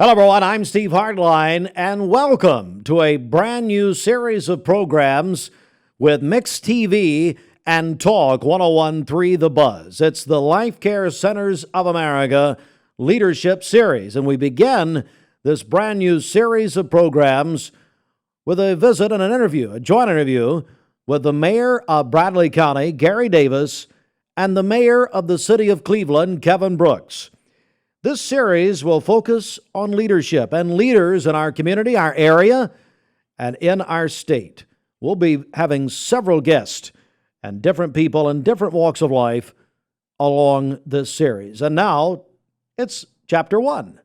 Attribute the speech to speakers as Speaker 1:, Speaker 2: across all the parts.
Speaker 1: Hello, everyone. I'm Steve Hartline, and welcome to a brand new series of programs with Mix TV and Talk 1013 The Buzz. It's the Life Care Centers of America Leadership Series, and we begin this brand new series of programs with a visit and an interview, a joint interview with the mayor of Bradley County, Gary Davis, and the mayor of the city of Cleveland, Kevin Brooks. This series will focus on leadership and leaders in our community, our area, and in our state. We'll be having several guests and different people in different walks of life along this series. And now it's Chapter 1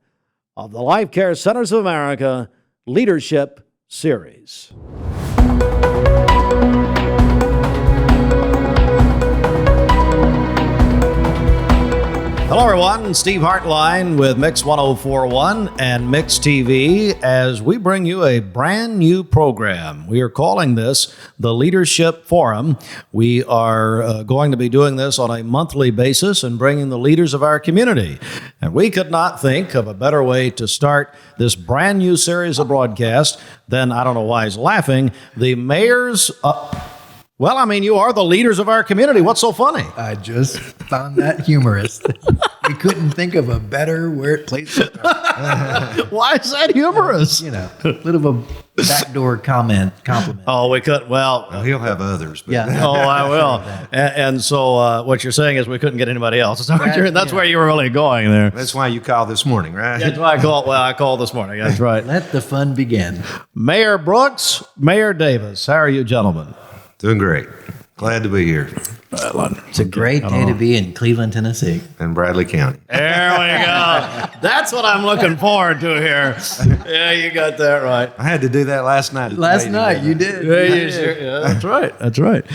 Speaker 1: of the Life Care Centers of America Leadership Series. Hello, everyone. Steve Hartline with Mix 1041 and Mix TV as we bring you a brand new program. We are calling this the Leadership Forum. We are going to be doing this on a monthly basis and bringing the leaders of our community. And we could not think of a better way to start this brand new series of broadcasts than, I don't know why he's laughing, the mayor's... Well, I mean, you are the leaders of our community. What's so funny?
Speaker 2: I just found that humorous. We couldn't think of a better place to start.
Speaker 1: Why is that humorous?
Speaker 2: You know, a little of a backdoor compliment.
Speaker 1: Oh, we could. Well,
Speaker 3: he'll have others. But.
Speaker 2: Yeah.
Speaker 1: Oh, I will. And so what you're saying is we couldn't get anybody else. That's where you were really going there.
Speaker 3: That's why you called this morning, right?
Speaker 1: That's why I called. Well, I called this morning. That's right.
Speaker 2: Let the fun begin.
Speaker 1: Mayor Brooks, Mayor Davis, how are you, gentlemen?
Speaker 3: Doing great. Glad to be here
Speaker 2: It's a great day to be in Cleveland, Tennessee.
Speaker 3: in Bradley County.
Speaker 1: There we go. That's what I'm looking forward to here. Yeah, you got that right.
Speaker 3: I had to do that last night.
Speaker 2: Last night you did.
Speaker 1: Yeah, that's right. That's right.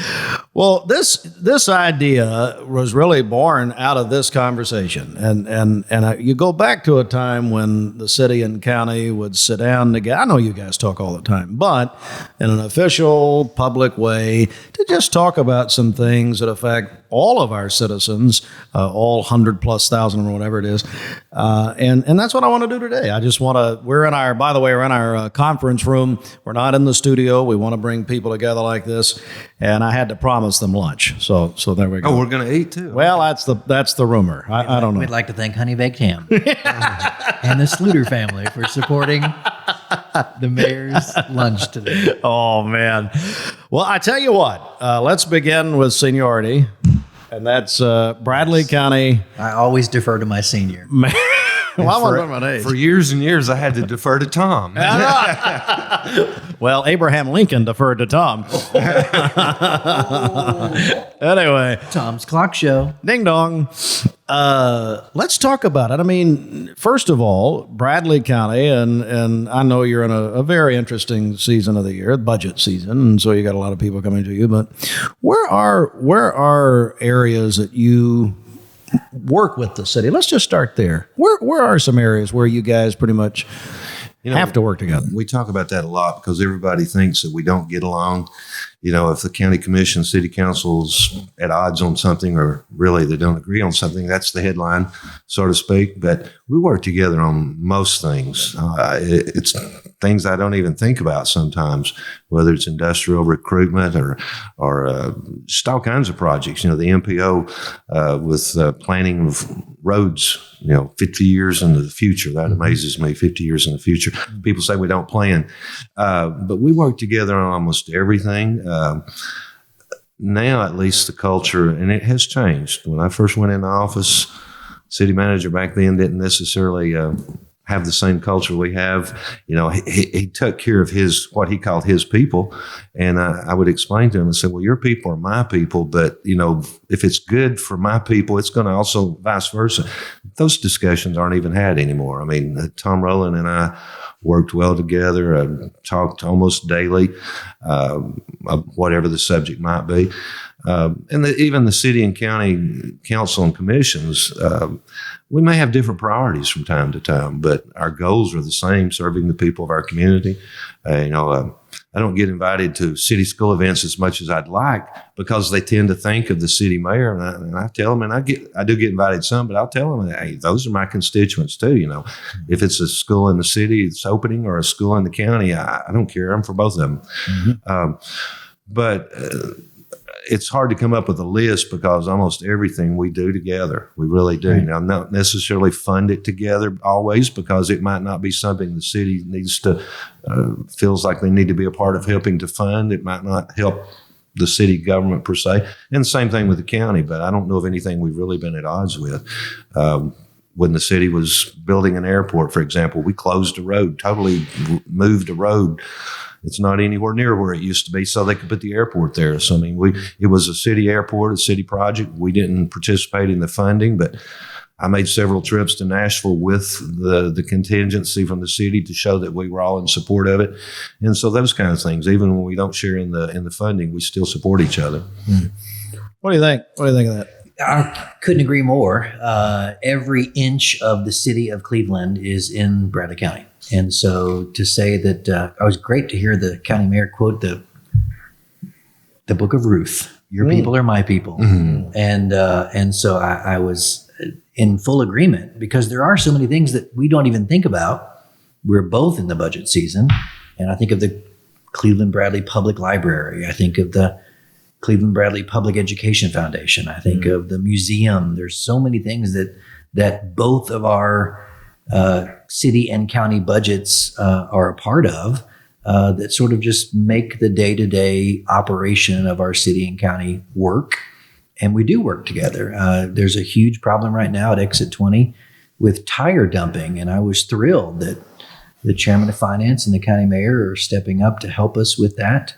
Speaker 1: Well, this idea was really born out of this conversation, and you go back to a time when the city and county would sit down together. I know you guys talk all the time, but in an official, public way to just talk about some things that affect all of our citizens, all 100,000+ or whatever it is, and that's what I want to do today. I just want to. We're in our conference room. We're not in the studio. We want to bring people together like this, and I had to promise them lunch. So there we go.
Speaker 3: Oh, we're going to eat too.
Speaker 1: Well, that's the rumor. I don't know.
Speaker 2: We'd like to thank Honey Baked Ham and the Sluter family for supporting the mayor's lunch today.
Speaker 1: Oh, man. Well, I tell you what, let's begin with seniority, and that's Bradley County.
Speaker 2: I always defer to my senior.
Speaker 1: Well, I wasn't talking about age.
Speaker 3: For years and years, I had to defer to Tom.
Speaker 1: Well, Abraham Lincoln deferred to Tom. Anyway.
Speaker 2: Tom's Clock Show.
Speaker 1: Ding dong. Let's talk about it. I mean, first of all, Bradley County, and I know you're in a very interesting season of the year, budget season, and so you got a lot of people coming to you, but where are areas that you work with the city? Let's just start there. Where are some areas where you guys pretty much have to work together?
Speaker 3: We talk about that a lot because everybody thinks that we don't get along. If the county commission, city council's at odds on something, or really they don't agree on something, that's the headline, so to speak. But we work together on most things. It's things I don't even think about sometimes, whether it's industrial recruitment or just all kinds of projects. The MPO with planning of roads, 50 years into the future. That amazes me, 50 years in the future. People say we don't plan. But we work together on almost everything. Now, at least the culture, and it has changed. When I first went into office, city manager back then didn't necessarily have the same culture we have. He took care of what he called his people. And I would explain to him and say, well, your people are my people, but, if it's good for my people, it's going to also vice versa. Those discussions aren't even had anymore. I mean, Tom Rowland and I worked well together, talked almost daily, whatever the subject might be. And even the city and county council and commissions, we may have different priorities from time to time, but our goals are the same: serving the people of our community. I don't get invited to city school events as much as I'd like because they tend to think of the city mayor. And I tell them, and I do get invited some, but I'll tell them, hey, those are my constituents too. If it's a school in the city that's opening or a school in the county, I don't care. I'm for both of them. Mm-hmm. But it's hard to come up with a list because almost everything we do together, we really do. Right. Now, not necessarily fund it together always because it might not be something the city needs to, feels like they need to be a part of helping to fund. It might not help the city government per se. And the same thing with the county, but I don't know of anything we've really been at odds with. When the city was building an airport, for example, we closed a road, totally moved a road. It's not anywhere near where it used to be, so they could put the airport there. So, it was a city airport, a city project. We didn't participate in the funding, but I made several trips to Nashville with the contingency from the city to show that we were all in support of it. And so those kind of things, even when we don't share in the funding, we still support each other.
Speaker 1: What do you think? What do you think of that?
Speaker 2: I couldn't agree more. Every inch of the city of Cleveland is in Bradley County. And so to say that, it was great to hear the county mayor quote the book of Ruth, your people are my people. Mm-hmm. And so I was in full agreement because there are so many things that we don't even think about. We're both in the budget season. And I think of the Cleveland Bradley Public Library. I think of the Cleveland Bradley Public Education Foundation. I think of the museum. There's so many things that both of our city and county budgets are a part of that sort of just make the day-to-day operation of our city and county work. And we do work together. There's a huge problem right now at Exit 20 with tire dumping. And I was thrilled that the chairman of finance and the county mayor are stepping up to help us with that.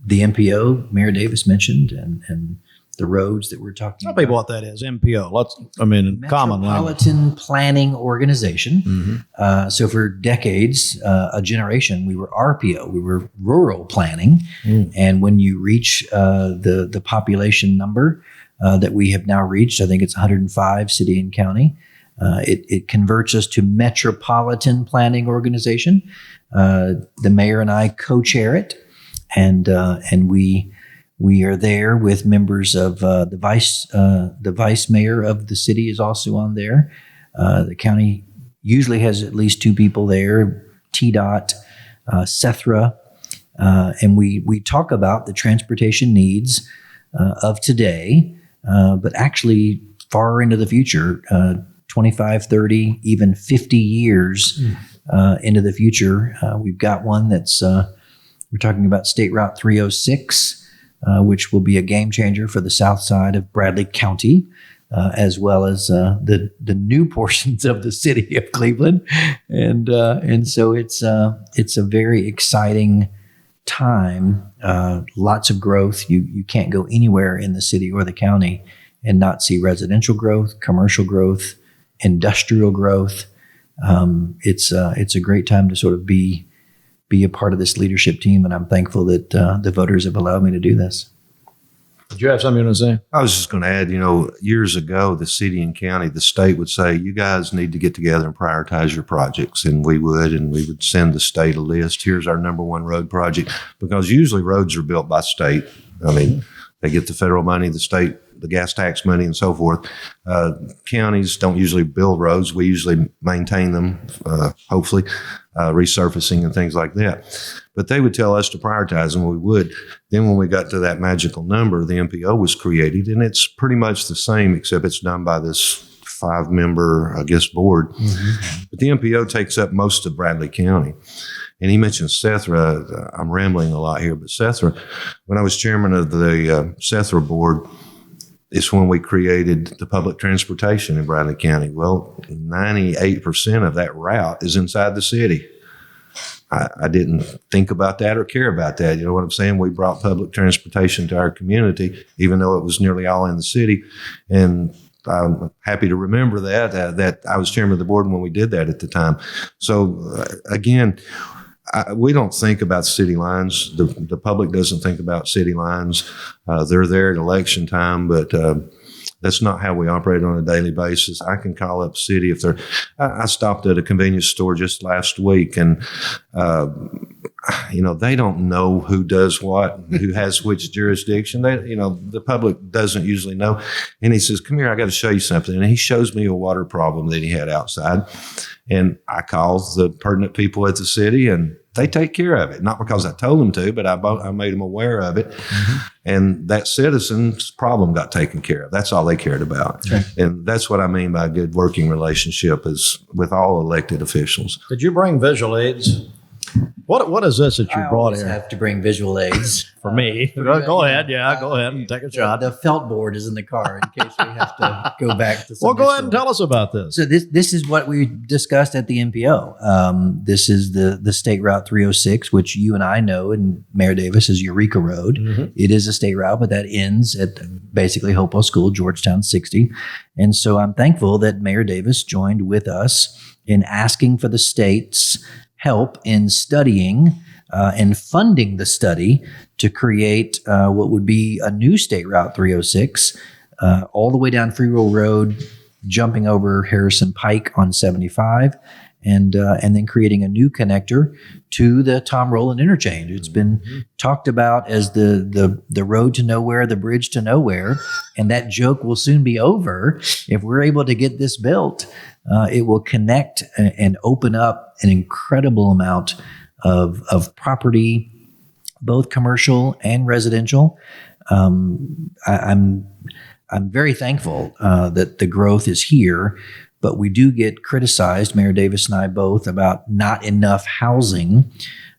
Speaker 2: The MPO, Mayor Davis mentioned, and the roads that we're talking about.
Speaker 1: Tell people what that is, MPO. Common language.
Speaker 2: Metropolitan Planning Organization. Mm-hmm. So for decades, a generation, we were RPO. We were rural planning. And when you reach the population number that we have now reached, I think it's 105 city and county, it converts us to Metropolitan Planning Organization. The mayor and I co-chair it. And we are there with members of the vice mayor of the city is also on there. The county usually has at least two people there, TDOT, Sethra, and we talk about the transportation needs of today, but actually far into the future, 25, 30, even 50 years into the future. We've got one that's we're talking about State Route 306, which will be a game changer for the south side of Bradley County, as well as the new portions of the city of Cleveland. And so it's a very exciting time, lots of growth. You can't go anywhere in the city or the county and not see residential growth, commercial growth, industrial growth. It's a great time to sort of be a part of this leadership team, and I'm thankful that the voters have allowed me to do this.
Speaker 1: Did you have something you want to say?
Speaker 3: I was just going to add, years ago, the city and county, the state would say, you guys need to get together and prioritize your projects. And we would send the state a list. Here's our number one road project, because usually roads are built by state. They get the federal money, the state, the gas tax money, and so forth. Counties don't usually build roads. We usually maintain them, hopefully, resurfacing and things like that. But they would tell us to prioritize, and we would. Then when we got to that magical number, the MPO was created, and it's pretty much the same, except it's done by this 5-member, board. Mm-hmm. But the MPO takes up most of Bradley County. And he mentioned Sethra. I'm rambling a lot here, but Sethra, when I was chairman of the Sethra board, it's when we created the public transportation in Bradley County. Well, 98% of that route is inside the city. I didn't think about that or care about that. You know what I'm saying? We brought public transportation to our community, even though it was nearly all in the city. And I'm happy to remember that I was chairman of the board when we did that at the time. So again, we don't think about city lines. The public doesn't think about city lines. They're there at election time, but That's not how we operate on a daily basis. I can call up city if they're. I stopped at a convenience store just last week, and they don't know who does what, who has which jurisdiction. The public doesn't usually know. And he says, "Come here, I got to show you something." And he shows me a water problem that he had outside, and I call the pertinent people at the city, and they take care of it. Not because I told them to, but I made them aware of it. Mm-hmm. And that citizen's problem got taken care of. That's all they cared about. Okay. And that's what I mean by a good working relationship is with all elected officials.
Speaker 1: Did you bring visual aids? What is this that you brought here?
Speaker 2: I have to bring visual aids.
Speaker 1: For me. Go ahead. Yeah, go ahead and take a shot.
Speaker 2: The felt board is in the car in case we have to go back to some.
Speaker 1: Well, go ahead and tell us about this.
Speaker 2: So this is what we discussed at the MPO. This is the State Route 306, which you and I know, and Mayor Davis is Eureka Road. Mm-hmm. It is a state route, but that ends at basically Hopewell School, Georgetown 60. And so I'm thankful that Mayor Davis joined with us in asking for the state's help in studying and funding the study to create what would be a new State Route 306 all the way down Free Roll Road, jumping over Harrison Pike on 75, and then creating a new connector to the Tom Rowland interchange. It's been talked about as the road to nowhere, the bridge to nowhere, and that joke will soon be over. If we're able to get this built, it will connect and open up an incredible amount of property, both commercial and residential. I'm very thankful that the growth is here, but we do get criticized, Mayor Davis and I both, about not enough housing.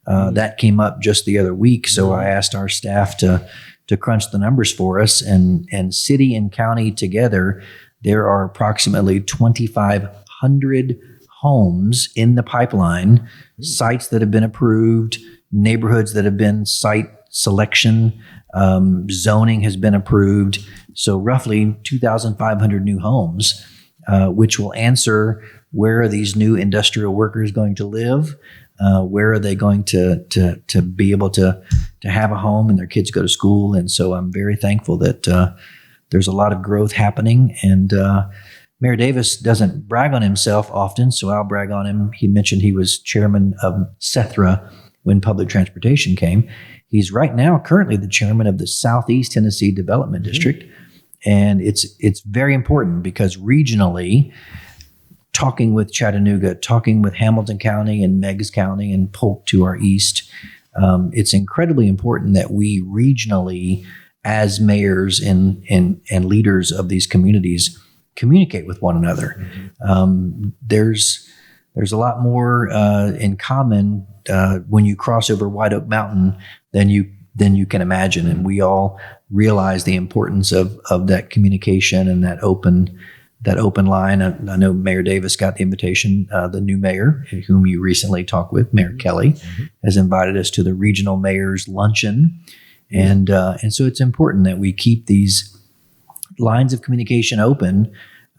Speaker 2: That came up just the other week, so I asked our staff to crunch the numbers for us, and city and county together, there are approximately 2,500 homes in the pipeline, sites that have been approved, neighborhoods that have been site selection, zoning has been approved. So roughly 2,500 new homes, which will answer where are these new industrial workers going to live? Where are they going to be able to have a home and their kids go to school? And so I'm very thankful that there's a lot of growth happening. And Mayor Davis doesn't brag on himself often, so I'll brag on him. He mentioned he was chairman of SETHRA when public transportation came. He's right now currently the chairman of the Southeast Tennessee Development District. And it's very important because regionally, talking with Chattanooga, talking with Hamilton County and Meigs County and Polk to our east, it's incredibly important that we regionally, as mayors and leaders of these communities, communicate with one another. There's a lot more in common when you cross over White Oak Mountain than you can imagine, and we all realize the importance of that communication and that open line. I know Mayor Davis got the invitation. The new mayor, whom you recently talked with, Mayor Kelly, has invited us to the regional mayor's luncheon, and so it's important that we keep these lines of communication open.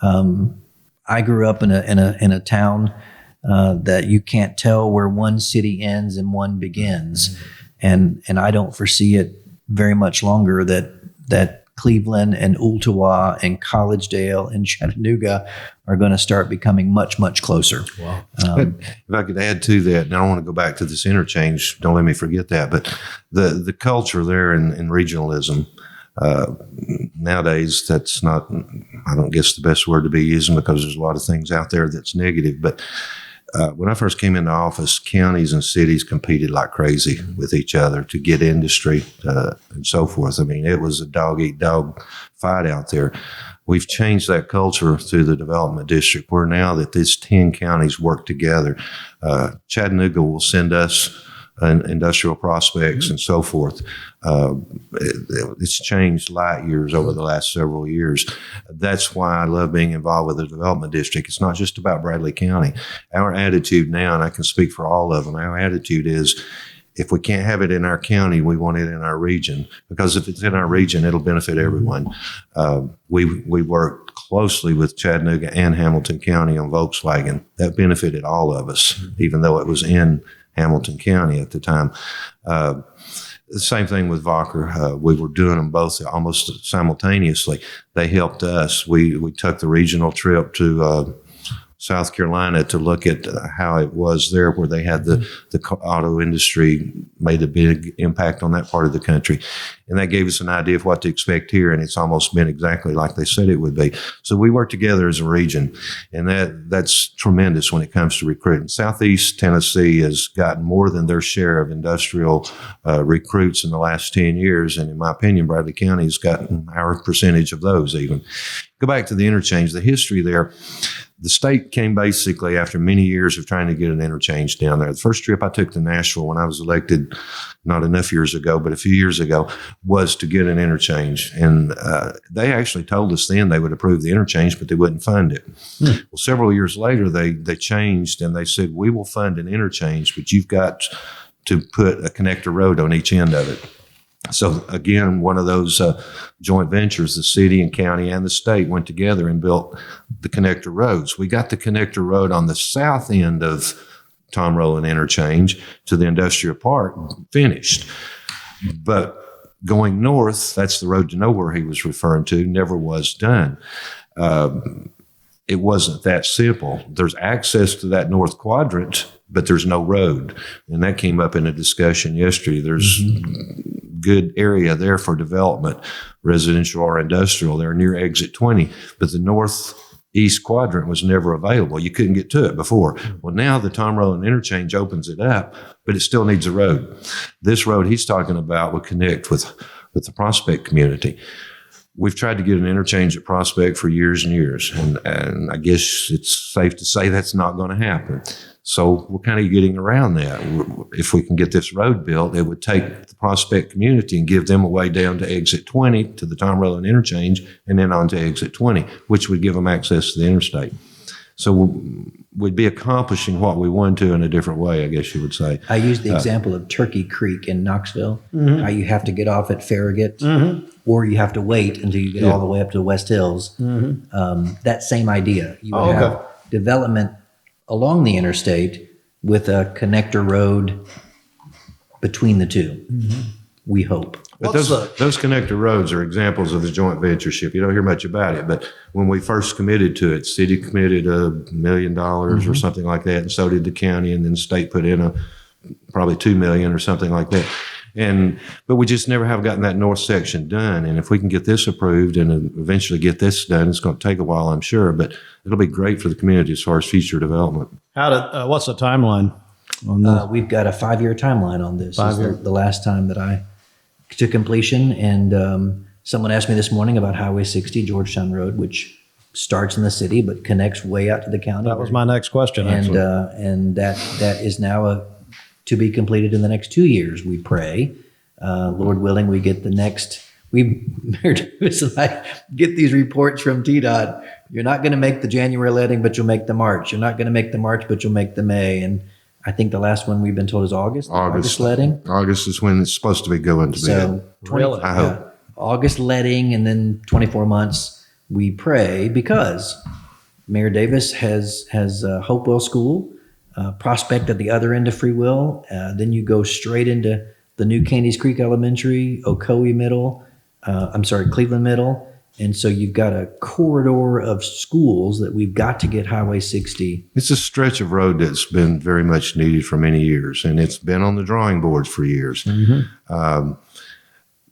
Speaker 2: I grew up in a town that you can't tell where one city ends and one begins, and I don't foresee it very much longer that Cleveland and Ooltewah and Collegedale and Chattanooga are going to start becoming much, much closer.
Speaker 3: Wow. If I could add to that, and I don't want to go back to this interchange, don't let me forget that, but the culture there in regionalism, nowadays, that's not, I don't guess the best word to be using because there's a lot of things out there that's negative. But when I first came into office, counties and cities competed like crazy with each other to get industry and so forth. I mean, it was a dog-eat-dog fight out there. We've changed that culture through the development district where now that these 10 counties work together, Chattanooga will send us industrial prospects and so forth. It's changed light years over the last several years. That's why I love being involved with the development district. It's not just about Bradley County. Our attitude now, and I can speak for all of them, our attitude is if we can't have it in our county, we want it in our region, because if it's in our region, it'll benefit everyone. We work closely with Chattanooga and Hamilton County on Volkswagen. That benefited all of us, even though it was in Hamilton County at the time. The same thing with Vocker. We were doing them both almost simultaneously. They helped us. We took the regional trip to South Carolina to look at how it was there, where they had the auto industry made a big impact on that part of the country. And that gave us an idea of what to expect here. And it's almost been exactly like they said it would be. So we work together as a region, and that's tremendous when it comes to recruiting. Southeast Tennessee has gotten more than their share of industrial recruits in the last 10 years. And in my opinion, Bradley County has gotten our percentage of those even. Go back to the interchange, the history there. The state came basically after many years of trying to get an interchange down there. The first trip I took to Nashville when I was elected, not enough years ago, but a few years ago, was to get an interchange. And they actually told us then they would approve the interchange, but they wouldn't fund it. Well, several years later, they changed and they said, we will fund an interchange, but you've got to put a connector road on each end of it. So again, one of those joint ventures, the city and county and the state went together and built the connector roads. We got the connector road on the south end of Tom Rowland Interchange to the industrial park finished. But going north, that's the road to nowhere he was referring to, never was done. It wasn't that simple. There's access to that north quadrant, but there's no road. And that came up in a discussion yesterday. There's good area there for development, residential or industrial. They're near exit 20, but the northeast quadrant was never available. You couldn't get to it before. Well, now the Tom Rowland Interchange opens it up, but it still needs a road. This road he's talking about would connect with the Prospect community. We've tried to get an interchange at Prospect for years and years, and I guess it's safe to say that's not going to happen. So we're kind of getting around that. If we can get this road built, it would take the Prospect community and give them a way down to exit 20 to the Tom Rowland Interchange and then on to exit 20, which would give them access to the interstate. So we'd be accomplishing what we want to in a different way, I guess you would say.
Speaker 2: I used the example of Turkey Creek in Knoxville, how you have to get off at Farragut, or you have to wait until you get all the way up to the West Hills. That same idea. You would have development along the interstate with a connector road between the two, we hope.
Speaker 3: But those connector roads are examples of the joint ventureship. You don't hear much about it, but when we first committed to it, city committed $1 million or something like that, and so did the county, and then the state put in probably $2 million or something like that. But we just never have gotten that north section done. And if we can get this approved and eventually get this done, it's going to take a while, I'm sure, but it'll be great for the community as far as future development.
Speaker 1: What's the timeline on this?
Speaker 2: We've got a 5-year timeline on this.
Speaker 1: 5 year.
Speaker 2: The last time that I to completion. And someone asked me this morning about Highway 60, Georgetown Road, which starts in the city but connects way out to the county.
Speaker 1: That was my next question, actually.
Speaker 2: And that is now to be completed in the next 2 years, we pray. Lord willing, we get the next. Mayor Davis and I get these reports from TDOT. You're not going to make the January letting, but you'll make the March. You're not going to make the March, but you'll make the May. And I think the last one we've been told is August. August letting.
Speaker 3: August is when it's supposed to be going to
Speaker 2: so
Speaker 3: be.
Speaker 1: Really?
Speaker 3: I hope.
Speaker 2: August letting, and then 24 months. We pray because Mayor Davis has Hopewell School, Prospect at the other end of Free Will. Then you go straight into the new Candies Creek Elementary, Ocoee Middle. Cleveland Middle. And so you've got a corridor of schools that we've got to get Highway 60.
Speaker 3: It's a stretch of road that's been very much needed for many years, and it's been on the drawing boards for years.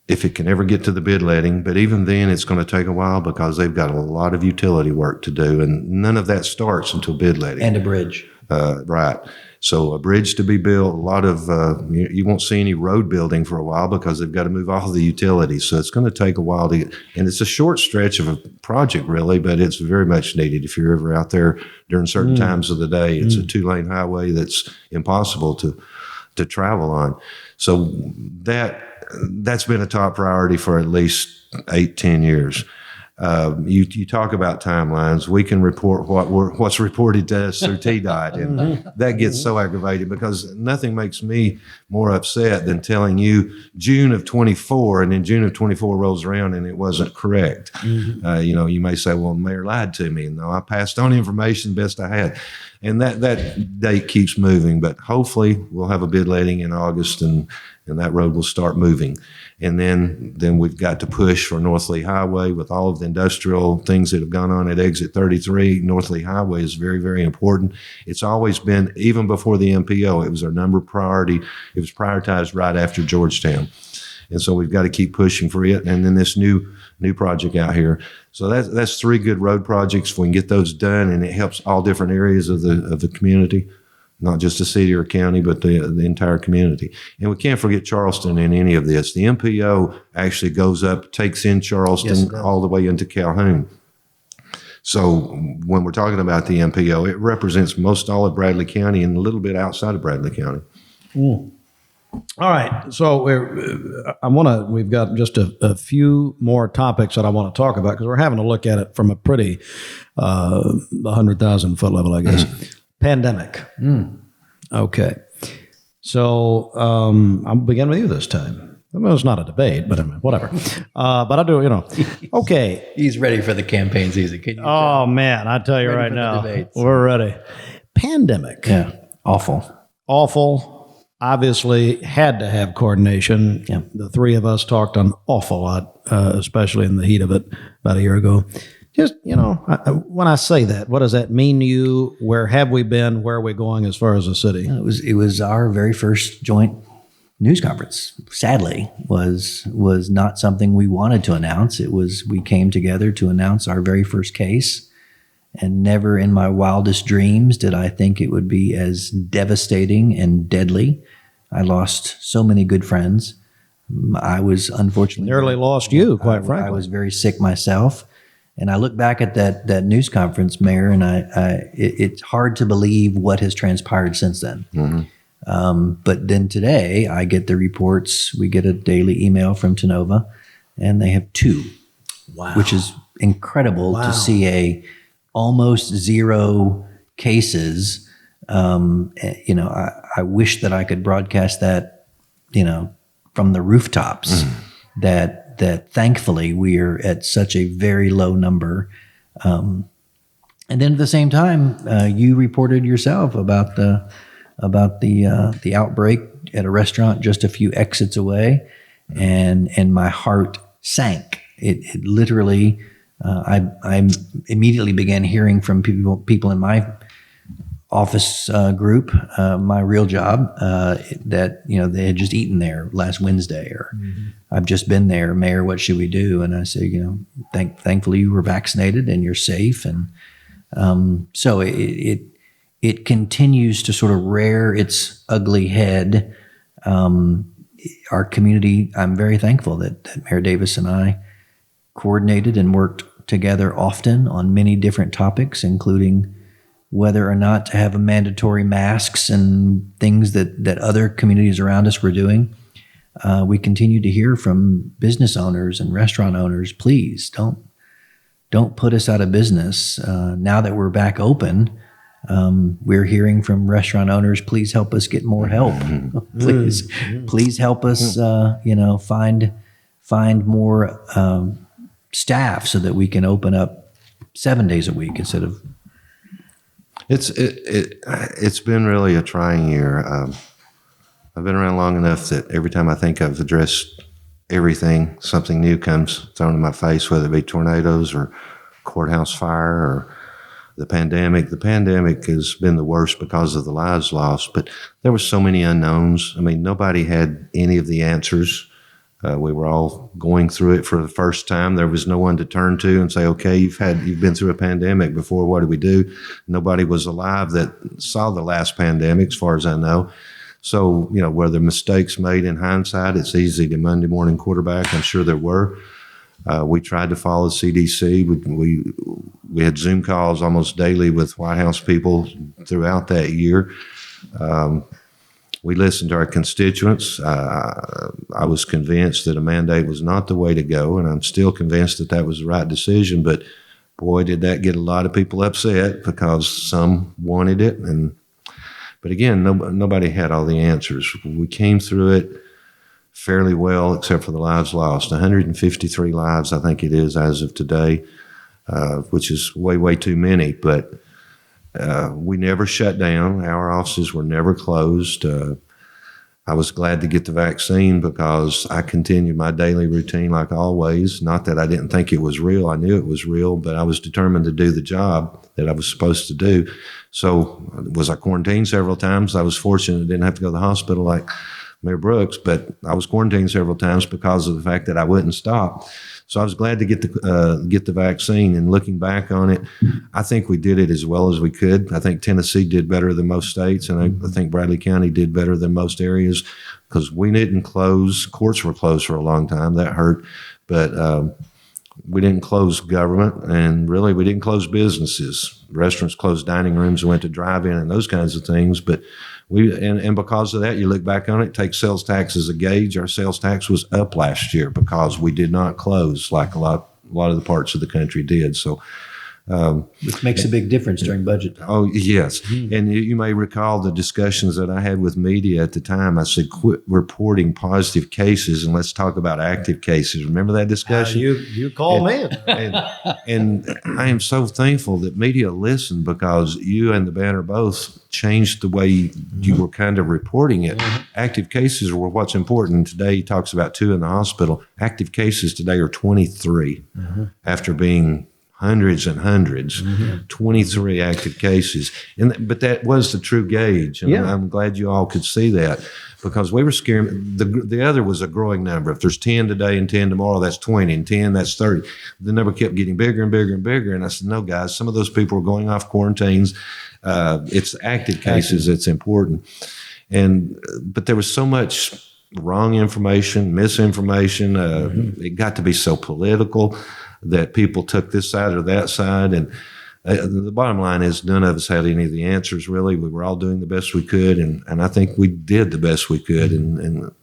Speaker 3: If it can ever get to the bid letting, but even then it's going to take a while because they've got a lot of utility work to do, and none of that starts until bid letting.
Speaker 2: And a bridge.
Speaker 3: Right. So a bridge to be built, a lot of, you won't see any road building for a while because they've got to move all the utilities. So it's going to take a while to get, and it's a short stretch of a project really, but it's very much needed. If you're ever out there during certain times of the day, it's a 2-lane highway that's impossible to travel on. So that's been a top priority for at least 8-10 years. You talk about timelines. We can report what's reported to us through TDOT, and that gets so aggravating because nothing makes me more upset than telling you June of 24, and then June of 24 rolls around and it wasn't correct. You may say, "Well, the mayor lied to me." No, I passed on information best I had, and that date keeps moving. But hopefully, we'll have a bid letting in August, and and that road will start moving. And then we've got to push for North Lee Highway with all of the industrial things that have gone on at exit 33. North Lee Highway is very, very important. It's always been, even before the MPO, it was our number priority. It was prioritized right after Georgetown. And so we've got to keep pushing for it. And then this new project out here. So that's 3 good road projects. If we can get those done, and it helps all different areas of the community, not just the city or county, but the entire community. And we can't forget Charleston in any of this. The MPO actually goes up, takes in Charleston all the way into Calhoun. So when we're talking about the MPO, it represents most all of Bradley County and a little bit outside of Bradley County.
Speaker 1: All right. So we've got just a few more topics that I want to talk about, because we're having to look at it from a pretty 100,000 foot level, I guess. Pandemic. Okay. So I'll begin with you this time. Well, it's not a debate, but I mean, whatever. But I do, okay.
Speaker 2: He's ready for the campaign season. Can you
Speaker 1: Oh, man, I tell you right now, we're ready. Pandemic.
Speaker 2: Yeah. Awful.
Speaker 1: Obviously had to have coordination.
Speaker 2: Yeah.
Speaker 1: The 3 of us talked an awful lot, especially in the heat of it about a year ago. Just, when I say that, what does that mean to you? Where have we been? Where are we going as far as a city?
Speaker 2: It was our very first joint news conference. Sadly, was not something we wanted to announce. We came together to announce our very first case, and never in my wildest dreams did I think it would be as devastating and deadly. I lost so many good friends. I was unfortunately
Speaker 1: nearly lost you, quite frankly.
Speaker 2: I was very sick myself. And I look back at that news conference, Mayor, and it's hard to believe what has transpired since then.
Speaker 3: Mm-hmm.
Speaker 2: But then today, I get the reports. We get a daily email from Tenova, and they have 2, which is incredible to see almost 0 cases. I wish that I could broadcast that, from the rooftops. That thankfully we are at such a very low number. And then at the same time, you reported yourself about the outbreak at a restaurant just a few exits away, and my heart sank. It literally, I immediately began hearing from people in my office group, my real job, that they had just eaten there last Wednesday, or I've just been there, Mayor, what should we do? And I say, thankfully you were vaccinated and you're safe, and so it continues to sort of rear its ugly head. Our community, I'm very thankful that Mayor Davis and I coordinated and worked together often on many different topics, including whether or not to have mandatory masks and things that other communities around us were doing. We continue to hear from business owners and restaurant owners, please don't put us out of business. Now that we're back open, we're hearing from restaurant owners, please help us get more help. Please help us, find more staff so that we can open up 7 days a week instead of.
Speaker 3: It's been really a trying year. I've been around long enough that every time I think I've addressed everything, something new comes thrown in my face, whether it be tornadoes or courthouse fire or the pandemic. The pandemic has been the worst because of the lives lost, but there were so many unknowns. I mean, nobody had any of the answers. We were all going through it for the first time. There was no one to turn to and say, okay, you've been through a pandemic before. What do we do? Nobody was alive that saw the last pandemic, as far as I know. So, were there mistakes made in hindsight? It's easy to Monday morning quarterback. I'm sure there were. We tried to follow CDC. We had Zoom calls almost daily with White House people throughout that year. We listened to our constituents. I was convinced that a mandate was not the way to go, and I'm still convinced that was the right decision. But boy, did that get a lot of people upset because some wanted it. But again, nobody had all the answers. We came through it fairly well, except for the lives lost. 153 lives, I think it is, as of today, which is way, way too many. But we never shut down. Our offices were never closed. I was glad to get the vaccine because I continued my daily routine like always. Not that I didn't think it was real. I knew it was real, but I was determined to do the job that I was supposed to do. So was I quarantined several times? I was fortunate I didn't have to go to the hospital like Mayor Brooks, but I was quarantined several times because of the fact that I wouldn't stop. So I was glad to get the vaccine. And looking back on it, I think we did it as well as we could. I think Tennessee did better than most states, and I think Bradley County did better than most areas because we didn't close. Courts were closed for a long time. That hurt. But we didn't close government, and really we didn't close businesses. Restaurants closed dining rooms and went to drive-in and those kinds of things. But and because of that, you look back on it, take sales tax as a gauge. Our sales tax was up last year because we did not close like a lot of the parts of the country did. So,
Speaker 2: which makes a big difference during budget time.
Speaker 3: Oh, yes. And you may recall the discussions that I had with media at the time. I said, quit reporting positive cases and let's talk about active cases. Remember that discussion?
Speaker 1: You call me.
Speaker 3: And I am so thankful that media listened because you and the Banner both changed the way you were kind of reporting it. Active cases were what's important. Today he talks about 2 in the hospital. Active cases today are 23 after being hundreds and hundreds, 23 active cases. But that was the true gauge. And I'm glad you all could see that because we were scared. The other was a growing number. If there's 10 today and 10 tomorrow, that's 20, and 10, that's 30. The number kept getting bigger and bigger and bigger. And I said, no, guys, some of those people are going off quarantines. It's active cases that's important. But there was so much wrong information, misinformation. It got to be so political that people took this side or that side. And the bottom line is none of us had any of the answers, really. We were all doing the best we could, and I think we did the best we could.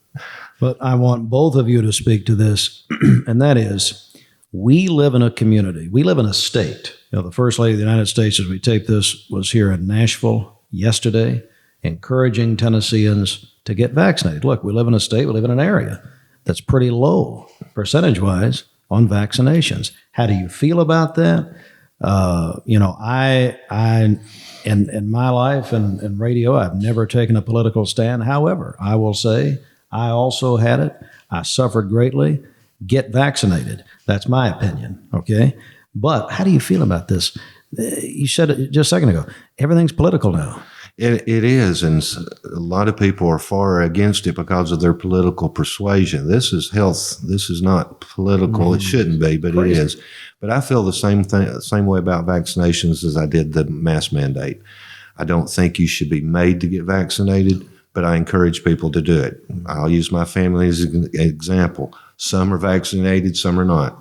Speaker 4: But I want both of you to speak to this, and that is, we live in a community. We live in a state. The First Lady of the United States, as we tape this, was here in Nashville yesterday, encouraging Tennesseans to get vaccinated. Look, we live in a state, we live in an area that's pretty low, percentage-wise, on vaccinations. How do you feel about that? I in my life and radio, I've never taken a political stand. However, I will say I also had it. I suffered greatly. Get vaccinated. That's my opinion. Okay. But how do you feel about this? You said it just a second ago. Everything's political now.
Speaker 3: It is, and a lot of people are far against it because of their political persuasion. This is health. This is not political. It shouldn't be, but Crazy. It is. But I feel the same way about vaccinations as I did the mask mandate. I don't think you should be made to get vaccinated, but I encourage people to do it. I'll use my family as an example. Some are vaccinated, some are not.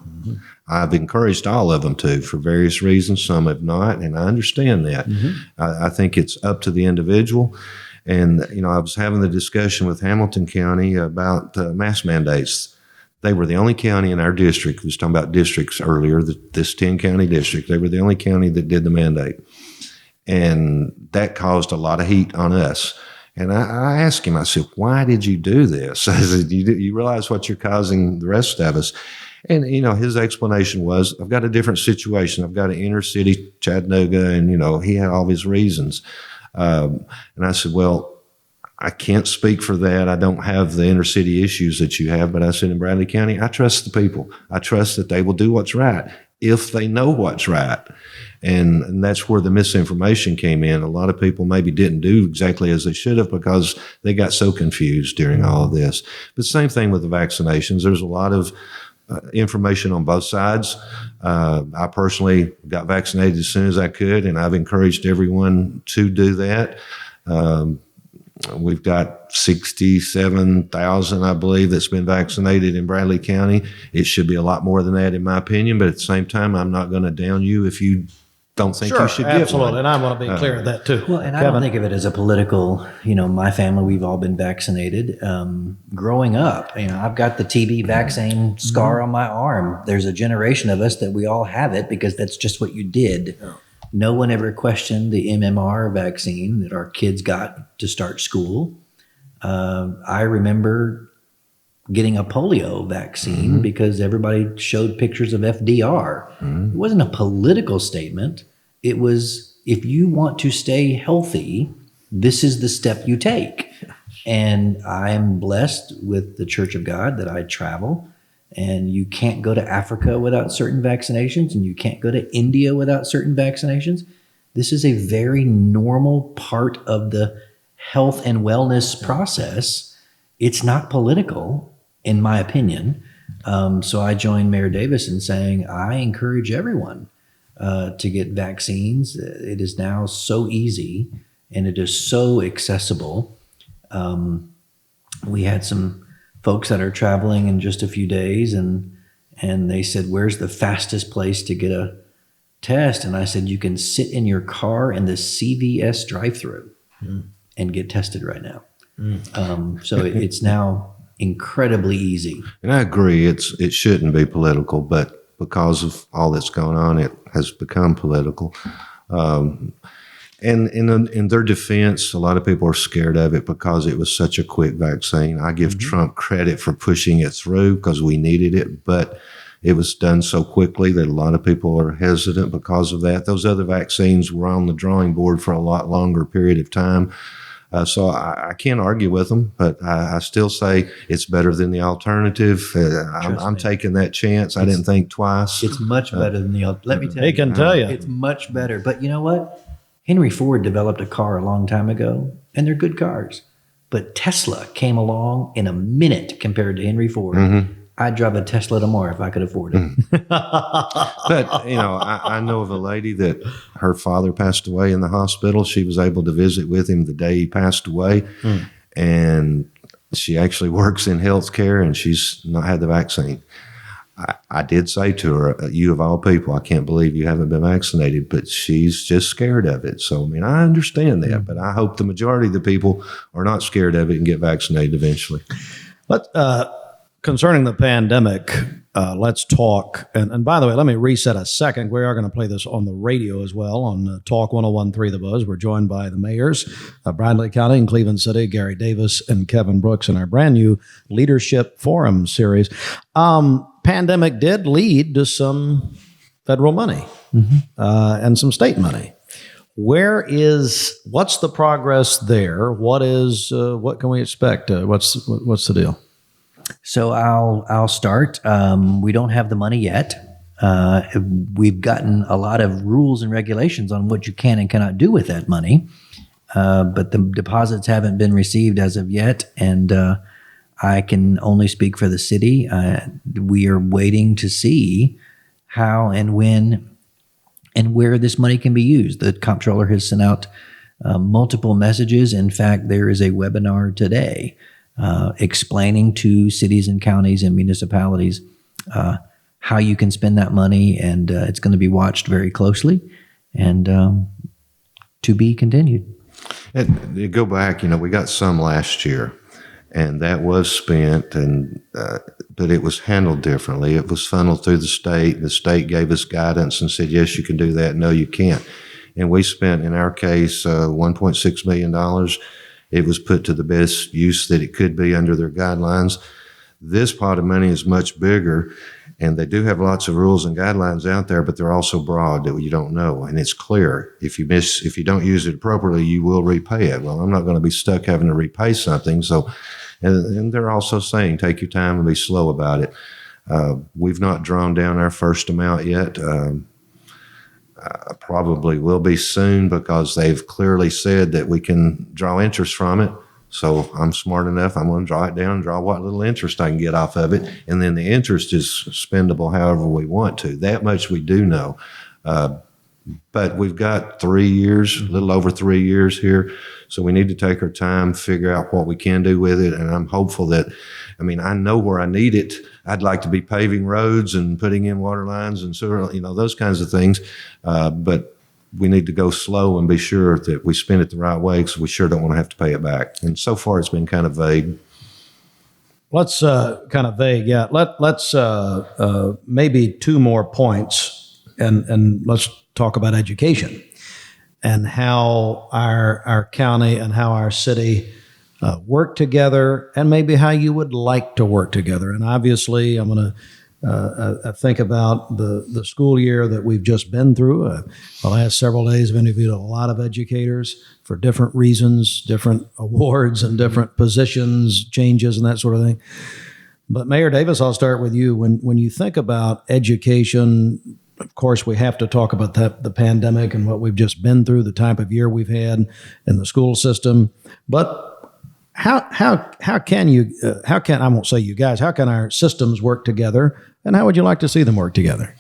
Speaker 3: I've encouraged all of them to, for various reasons. Some have not, and I understand that. I think it's up to the individual. And, I was having the discussion with Hamilton County about mask mandates. They were the only county in our district, we was talking about districts earlier, this 10-county district. They were the only county that did the mandate. And that caused a lot of heat on us. And I asked him, I said, why did you do this? I said, you realize what you're causing the rest of us? And, his explanation was, I've got a different situation. I've got an inner city, Chattanooga, and, he had all his reasons. And I said, well, I can't speak for that. I don't have the inner city issues that you have. But I said, in Bradley County, I trust the people. I trust that they will do what's right if they know what's right. And that's where the misinformation came in. A lot of people maybe didn't do exactly as they should have because they got so confused during all of this. But same thing with the vaccinations. There's a lot of information on both sides. I personally got vaccinated as soon as I could, and I've encouraged everyone to do that. We've got 67,000, I believe, that's been vaccinated in Bradley County. It should be a lot more than that, in my opinion, but at the same time, I'm not going to down you if you don't think you should get
Speaker 4: absolutely.
Speaker 3: one.
Speaker 4: And I want to be clear on that too.
Speaker 2: Well, and I don't think of it as a political, my family, we've all been vaccinated. Growing up, I've got the TB vaccine scar on my arm. There's a generation of us that we all have it because that's just what you did. Yeah. No one ever questioned the MMR vaccine that our kids got to start school. I remember getting a polio vaccine because everybody showed pictures of FDR. It wasn't a political statement. It was, if you want to stay healthy, this is the step you take. And I'm blessed with the Church of God that I travel. And you can't go to Africa without certain vaccinations, and you can't go to India without certain vaccinations. This is a very normal part of the health and wellness process. It's not political, in my opinion. So I joined Mayor Davis in saying I encourage everyone to get vaccines. It is now so easy and it is so accessible. We had some folks that are traveling in just a few days, and they said, "Where's the fastest place to get a test?" And I said, "You can sit in your car in the CVS drive-through and get tested right now." So it's now incredibly easy.
Speaker 3: And I agree, it shouldn't be political, but because of all that's going on, it has become political. And in their defense, a lot of people are scared of it because it was such a quick vaccine. I give Trump credit for pushing it through because we needed it, but it was done so quickly that a lot of people are hesitant because of that. Those other vaccines were on the drawing board for a lot longer period of time. So I can't argue with them, but I still say it's better than the alternative. I'm taking that chance. I didn't think twice.
Speaker 2: It's much better than the other. Let me tell you.
Speaker 4: He can tell you.
Speaker 2: It's much better. But you know what? Henry Ford developed a car a long time ago, and they're good cars. But Tesla came along in a minute compared to Henry Ford. I'd drive a Tesla tomorrow if I could afford it.
Speaker 3: But, I know of a lady that her father passed away in the hospital. She was able to visit with him the day he passed away. And she actually works in healthcare, and she's not had the vaccine. I did say to her, "You of all people, I can't believe you haven't been vaccinated," but she's just scared of it. So, I understand that, but I hope the majority of the people are not scared of it and get vaccinated eventually.
Speaker 4: Concerning the pandemic, let's talk. And by the way, let me reset a second. We are going to play this on the radio as well on Talk 101.3 The Buzz. We're joined by the mayors of Bradley County and Cleveland City, Gary Davis and Kevin Brooks, in our brand new Leadership Forum series. Pandemic did lead to some federal money and some state money. What's the progress there? What can we expect? What's the deal?
Speaker 2: So I'll start. We don't have the money yet. We've gotten a lot of rules and regulations on what you can and cannot do with that money, but the deposits haven't been received as of yet. And I can only speak for the city. We are waiting to see how and when and where this money can be used. The comptroller has sent out multiple messages. In fact, there is a webinar today explaining to cities and counties and municipalities how you can spend that money, and it's going to be watched very closely and to be continued.
Speaker 3: And you go back, we got some last year, and that was spent, and but it was handled differently. It was funneled through the state. The state gave us guidance and said, yes, you can do that. No, you can't. And we spent, in our case, $1.6 million. It was put to the best use that it could be under their guidelines. This pot of money is much bigger, and they do have lots of rules and guidelines out there, but they're also broad that you don't know. And it's clear if you don't use it appropriately, you will repay it. Well, I'm not going to be stuck having to repay something. So, and they're also saying, take your time and be slow about it. We've not drawn down our first amount yet. Probably will be soon because they've clearly said that we can draw interest from it. So I'm smart enough. I'm going to draw it down and draw what little interest I can get off of it. And then the interest is spendable however we want to. That much we do know. But we've got 3 years, a little over 3 years here. So we need to take our time, figure out what we can do with it. And I'm hopeful that, I know where I need it. I'd like to be paving roads and putting in water lines and sewer, those kinds of things. But we need to go slow and be sure that we spend it the right way because we sure don't want to have to pay it back. And so far it's been kind of vague.
Speaker 4: Let's kind of vague, yeah. Let's maybe two more points, and let's talk about education and how our county and how our city work together, and maybe how you would like to work together. And obviously, I'm going to I think about the school year that we've just been through. The last several days, I've interviewed a lot of educators for different reasons, different awards and different positions, changes and that sort of thing. But Mayor Davis, I'll start with you. When you think about education, of course, we have to talk about the pandemic and what we've just been through, the type of year we've had in the school system. But how can I won't say you guys, how can our systems work together, and how would you like to see them work together?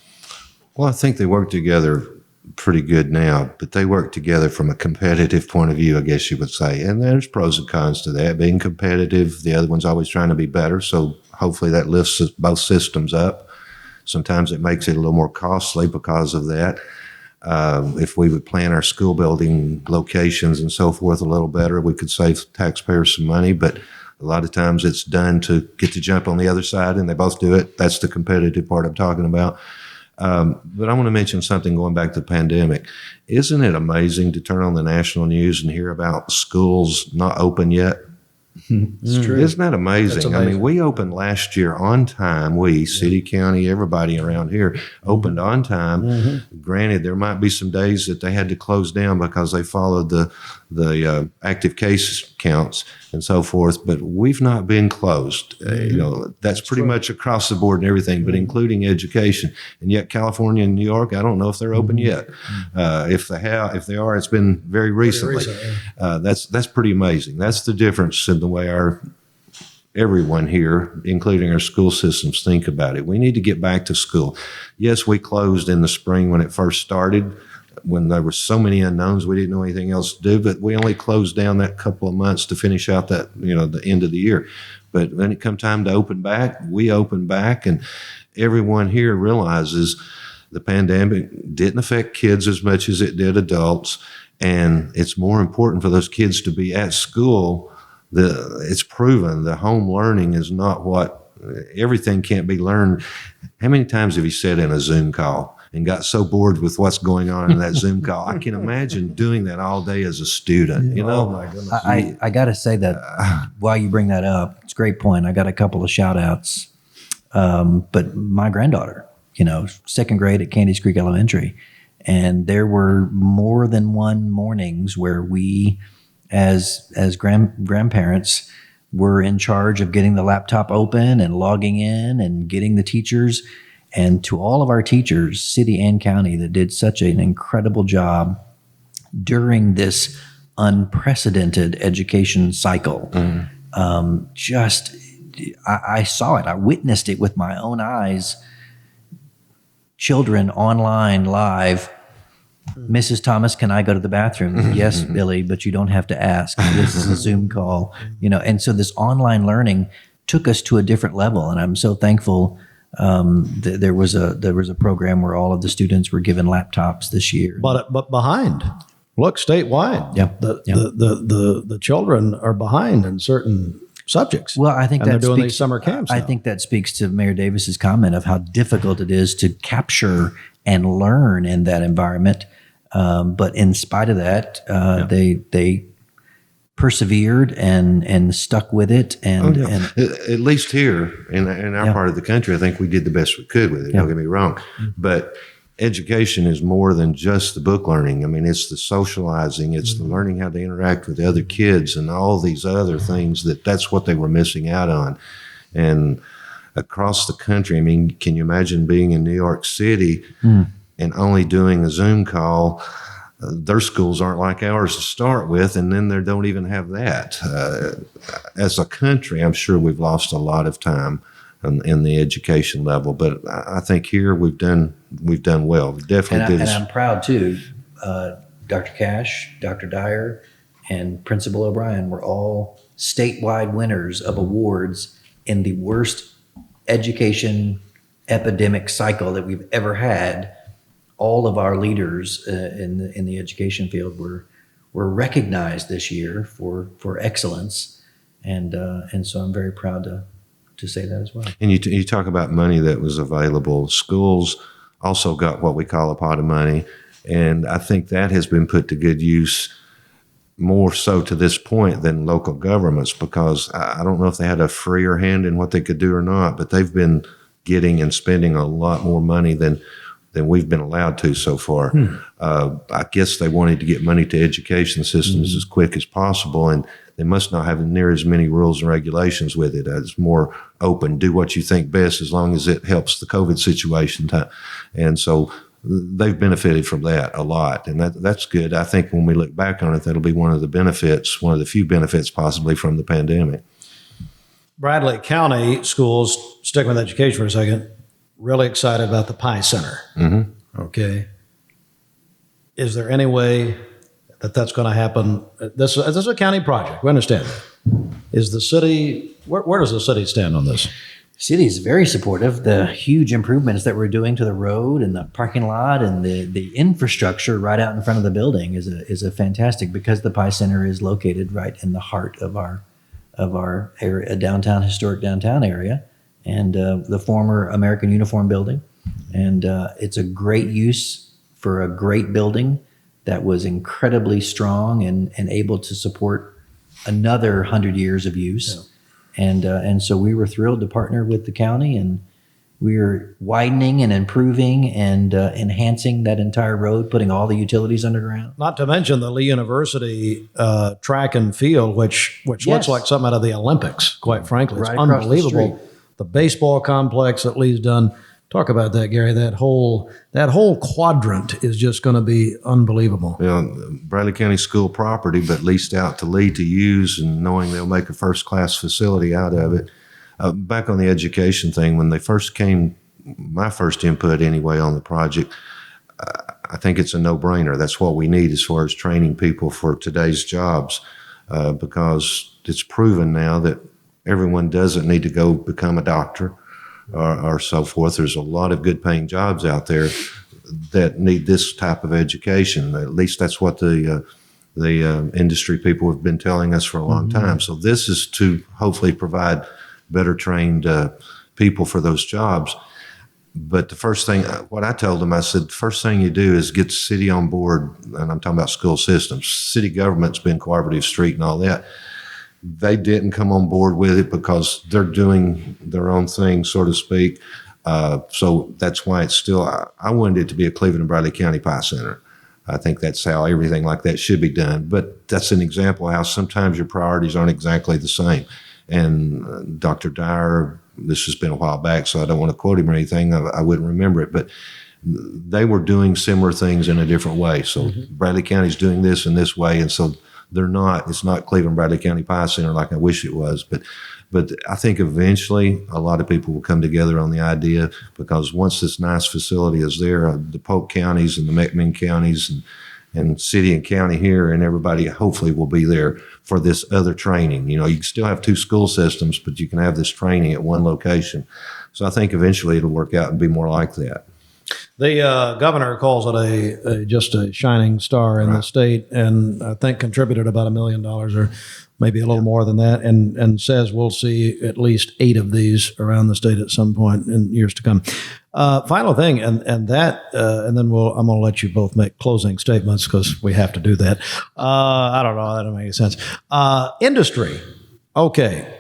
Speaker 3: Well, I think they work together pretty good now, but they work together from a competitive point of view, I guess you would say. And there's pros and cons to that. Being competitive, the other one's always trying to be better. So hopefully that lifts both systems up. Sometimes it makes it a little more costly because of that. If we would plan our school building locations and so forth a little better, we could save taxpayers some money. But a lot of times it's done to get to jump on the other side, and they both do it. That's the competitive part I'm talking about. But I want to mention something going back to the pandemic. Isn't it amazing to turn on the national news and hear about schools not open yet?
Speaker 4: It's true.
Speaker 3: Isn't that amazing?
Speaker 4: That's
Speaker 3: I mean, we opened last year on time. We, city, county, everybody around here opened on time. Granted, there might be some days that they had to close down because they followed the active case counts and so forth, but we've not been closed. That's pretty much across the board and everything, but including education. And yet California and New York, I don't know if they're open yet. If they are, it's been very recently. That's pretty amazing. That's the difference in the way everyone here, including our school systems, think about it. We need to get back to school. Yes, we closed in the spring when it first started, when there were so many unknowns, we didn't know anything else to do, but we only closed down that couple of months to finish out that, the end of the year. But when it come time to open back, we open back, and everyone here realizes the pandemic didn't affect kids as much as it did adults. And it's more important for those kids to be at school. It's proven the home learning is not everything can't be learned. How many times have you sat in a Zoom call and got so bored with what's going on in that Zoom call? I can imagine doing that all day as a student,
Speaker 4: Oh my goodness.
Speaker 2: I got to say that while you bring that up, it's a great point. I got a couple of shout outs. But my granddaughter, second grade at Candies Creek Elementary, and there were more than one mornings where we, as grandparents, were in charge of getting the laptop open and logging in and getting the teachers. And to all of our teachers, city and county, that did such an incredible job during this unprecedented education cycle. I saw it. I witnessed it with my own eyes. Children online live. Mrs. Thomas, can I go to the bathroom? Yes, Billy, but you don't have to ask. This is a Zoom call. And so this online learning took us to a different level. And I'm so thankful there was a program where all of the students were given laptops this year.
Speaker 4: But behind. Look, statewide, the children are behind in certain subjects.
Speaker 2: Well, I think
Speaker 4: and
Speaker 2: that
Speaker 4: they're doing
Speaker 2: speaks,
Speaker 4: these summer camps.
Speaker 2: I
Speaker 4: now.
Speaker 2: think that speaks to Mayor Davis's comment of how difficult it is to capture and learn in that environment. But in spite of that, they persevered and stuck with it. And
Speaker 3: at least here in our part of the country, I think we did the best we could with it. Don't get me wrong, but education is more than just the book learning. I mean, it's the socializing, it's the learning how to interact with other kids and all these other things that's what they were missing out on. And across the country, I mean, can you imagine being in New York City and only doing a Zoom call? Their schools aren't like ours to start with, and then they don't even have that. As a country, I'm sure we've lost a lot of time in the education level, but I think here we've done well. We definitely did.
Speaker 2: And I'm proud too. Dr. Cash, Dr. Dyer, and Principal O'Brien were all statewide winners of awards in the worst education epidemic cycle that we've ever had. All of our leaders in the education field were recognized this year for excellence, and so I'm very proud to say that as well.
Speaker 3: And you talk about money that was available. Schools also got what we call a pot of money, and I think that has been put to good use more so to this point than local governments, because I don't know if they had a freer hand in what they could do or not, but they've been getting and spending a lot more money than we've been allowed to so far. I guess they wanted to get money to education systems as quick as possible, and they must not have near as many rules and regulations with it. It's more open. Do what you think best as long as it helps the COVID situation. And so they've benefited from that a lot, and that's good. I think when we look back on it, that'll be one of the benefits, one of the few benefits possibly from the pandemic.
Speaker 4: Bradley County schools, sticking with education for a second, really excited about the Pi Center. Okay. Is there any way that that's going to happen? This is a county project. We understand that. Is the city, where does the city stand on this?
Speaker 2: City is very supportive. The huge improvements that we're doing to the road and the parking lot and the infrastructure right out in front of the building is a fantastic, because the Pi Center is located right in the heart of our area, historic downtown area, and the former American Uniform Building. And it's a great use for a great building that was incredibly strong and able to support another 100 years of use. Yeah. And so we were thrilled to partner with the county, and we are widening and improving and enhancing that entire road, putting all the utilities underground.
Speaker 4: Not to mention the Lee University track and field, which
Speaker 2: Yes.
Speaker 4: looks like something out of the Olympics, quite frankly. It's
Speaker 2: Right across the
Speaker 4: unbelievable. The baseball complex that Lee's done. Talk about that, Gary. That whole quadrant is just going to be unbelievable.
Speaker 3: Bradley County school property, but leased out to Lee to use, and knowing they'll make a first-class facility out of it. Back on the education thing, when they first came, my first input anyway on the project, I think it's a no-brainer. That's what we need as far as training people for today's jobs, because it's proven now that everyone doesn't need to go become a doctor or so forth. There's a lot of good paying jobs out there that need this type of education. At least that's what the industry people have been telling us for a long time. So this is to hopefully provide better trained people for those jobs. But the first thing, what I told them, I said, the first thing you do is get the city on board, and I'm talking about school systems. City government's been cooperative street and all that. They didn't come on board with it because they're doing their own thing, so to speak. So that's why it's still, I wanted it to be a Cleveland and Bradley County Pi Center. I think that's how everything like that should be done. But that's an example of how sometimes your priorities aren't exactly the same. And Dr. Dyer, this has been a while back, so I don't want to quote him or anything. I wouldn't remember it, but they were doing similar things in a different way. So Bradley County's doing this in this way, and so it's not Cleveland Bradley County Pi Center like I wish it was, but I think eventually a lot of people will come together on the idea, because once this nice facility is there, the Polk counties and the McMinn counties and city and county here and everybody hopefully will be there for this other training. You can still have two school systems, but you can have this training at one location. So I think eventually it'll work out and be more like that.
Speaker 4: The governor calls it just a shining star in the state, and I think contributed about $1 million or maybe a little more than that, and says we'll see at least 8 of these around the state at some point in years to come. Final thing, and then I'm going to let you both make closing statements because we have to do that. I don't know, that doesn't make any sense. Industry, okay.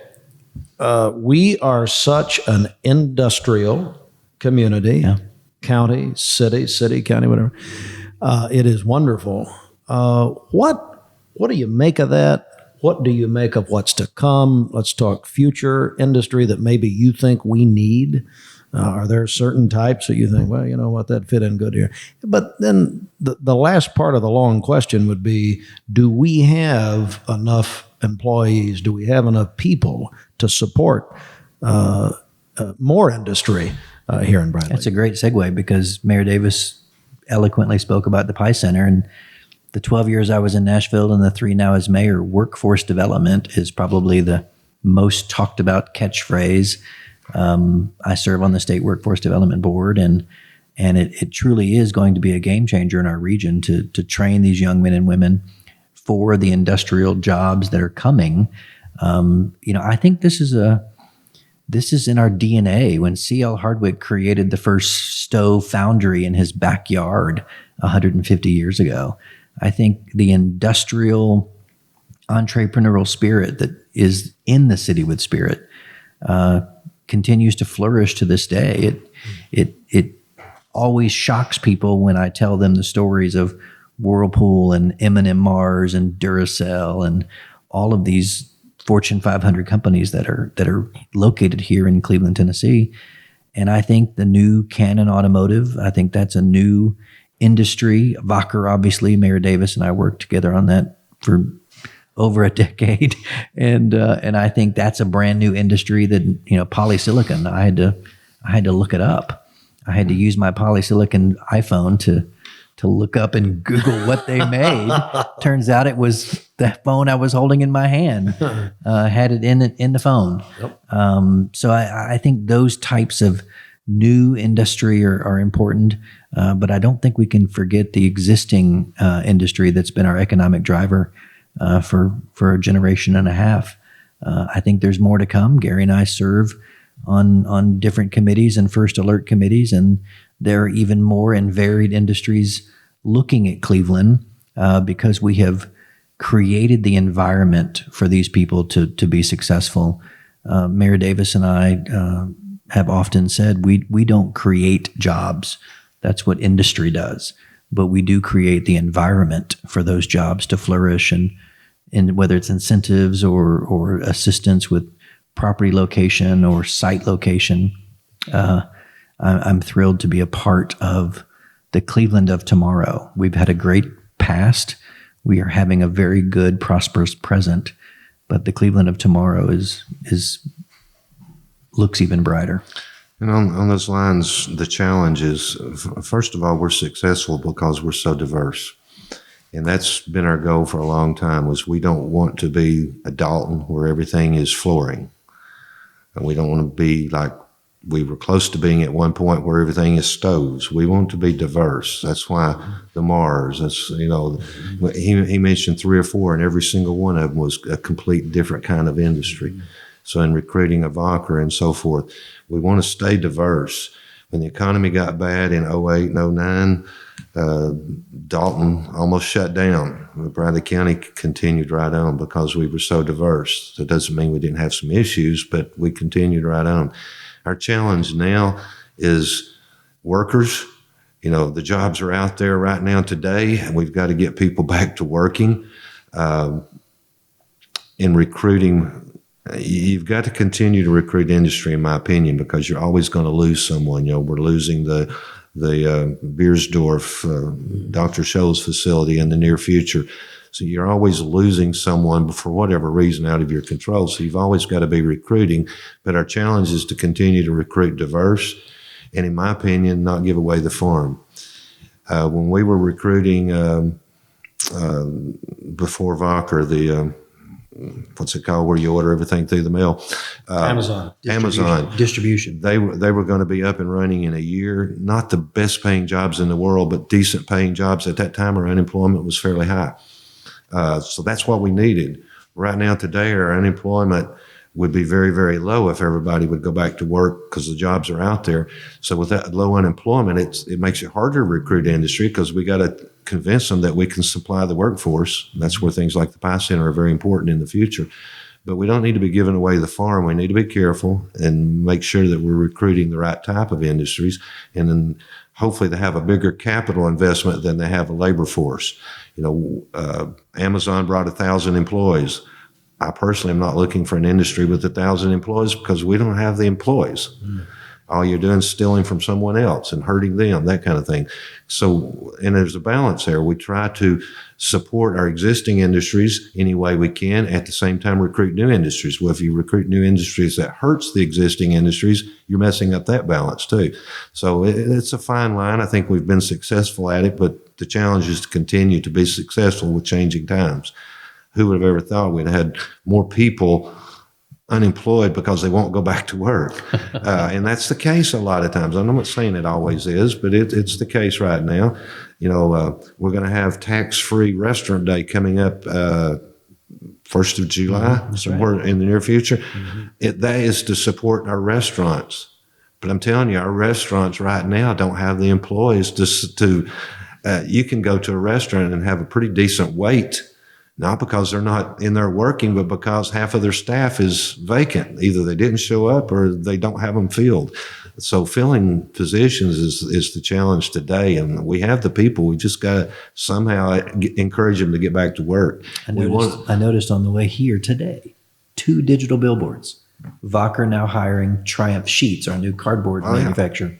Speaker 4: We are such an industrial community.
Speaker 2: Yeah.
Speaker 4: County, city, county, whatever. It is wonderful. What do you make of that? What do you make of what's to come? Let's talk future industry that maybe you think we need. Are there certain types that you think, well, you know what, that fit in good here? But then the last part of the long question would be, do we have enough employees? Do we have enough people to support more industry here in Bradley?
Speaker 2: That's a great segue, because Mayor Davis eloquently spoke about the Pi Center, and the 12 years I was in Nashville and the 3 now as mayor, workforce development is probably the most talked about catchphrase. I serve on the state workforce development board, and it truly is going to be a game changer in our region to train these young men and women for the industrial jobs that are coming. I think this is in our DNA. When C.L. Hardwick created the first stove foundry in his backyard 150 years ago, I think the industrial entrepreneurial spirit that is in the city with Spirit continues to flourish to this day. It always shocks people when I tell them the stories of Whirlpool and M&M Mars and Duracell and all of these Fortune 500 companies that are located here in Cleveland, Tennessee. And I think the new Canon Automotive, I think that's a new industry. Wacker, obviously, Mayor Davis and I worked together on that for over a decade, and I think that's a brand new industry that, polysilicon. I had to look it up. I had to use my polysilicon iPhone to look up and Google what they made. Turns out it was the phone I was holding in my hand. Had it in the phone. Yep. So I think those types of new industry are important, but I don't think we can forget the existing industry that's been our economic driver for a generation and a half. I think there's more to come. Gary and I serve on different committees and first alert committees, and there are even more in varied industries looking at Cleveland because we have created the environment for these people to be successful. Mayor Davis and I have often said we don't create jobs. That's what industry does. But we do create the environment for those jobs to flourish, and whether it's incentives or assistance with property location or site location. I'm thrilled to be a part of the Cleveland of tomorrow. We've had a great past. We are having a very good, prosperous present, but the Cleveland of tomorrow looks even brighter.
Speaker 3: And on those lines, the challenge is, first of all, we're successful because we're so diverse. And that's been our goal for a long time, was we don't want to be a Dalton where everything is flooring. And we don't want to be like we were close to being at one point where everything is stoves. We want to be diverse. That's why the Mars, he mentioned 3 or 4, and every single one of them was a complete different kind of industry. So in recruiting a Wacker and so forth, we want to stay diverse. When the economy got bad in 08 and 09, Dalton almost shut down. Bradley County continued right on because we were so diverse. That doesn't mean we didn't have some issues, but we continued right on. Our challenge now is workers. The jobs are out there right now today, and we've got to get people back to working. In recruiting, you've got to continue to recruit industry, in my opinion, because you're always going to lose someone. We're losing the Beiersdorf, Dr. Scholl's facility in the near future. So you're always losing someone for whatever reason out of your control. So you've always got to be recruiting. But our challenge is to continue to recruit diverse and, in my opinion, not give away the farm. When we were recruiting before Wacker, what's it called, where you order everything through the mail?
Speaker 4: Amazon.
Speaker 2: Distribution.
Speaker 3: They were going to be up and running in a year. Not the best paying jobs in the world, but decent paying jobs. At that time, our unemployment was fairly high. So that's what we needed. Right now, today, our unemployment would be very, very low if everybody would go back to work because the jobs are out there. So with that low unemployment, it makes it harder to recruit industry because we got to convince them that we can supply the workforce. That's where things like the Pie Center are very important in the future. But we don't need to be giving away the farm. We need to be careful and make sure that we're recruiting the right type of industries, and then hopefully they have a bigger capital investment than they have a labor force. Amazon brought 1,000 employees. I personally am not looking for an industry with 1,000 employees because we don't have the employees. All you're doing is stealing from someone else and hurting them, that kind of thing. So, and there's a balance there. We try to support our existing industries any way we can, at the same time recruit new industries. Well, if you recruit new industries that hurts the existing industries, you're messing up that balance too. So it's a fine line. I think we've been successful at it, but the challenge is to continue to be successful with changing times. Who would have ever thought we'd had more people unemployed because they won't go back to work? And that's the case a lot of times. I'm not saying it always is, but it's the case right now. We're going to have tax-free restaurant day coming up 1st of July, somewhere in the near future. That is to support our restaurants. But I'm telling you, our restaurants right now don't have the employees to you can go to a restaurant and have a pretty decent wait not because they're not in there working, but because half of their staff is vacant. Either they didn't show up or they don't have them filled. So filling positions is the challenge today, and we have the people. We just got to somehow encourage them to get back to work.
Speaker 2: I noticed on the way here today, 2 digital billboards. Vocker now hiring Triumph Sheets, our new cardboard manufacturer.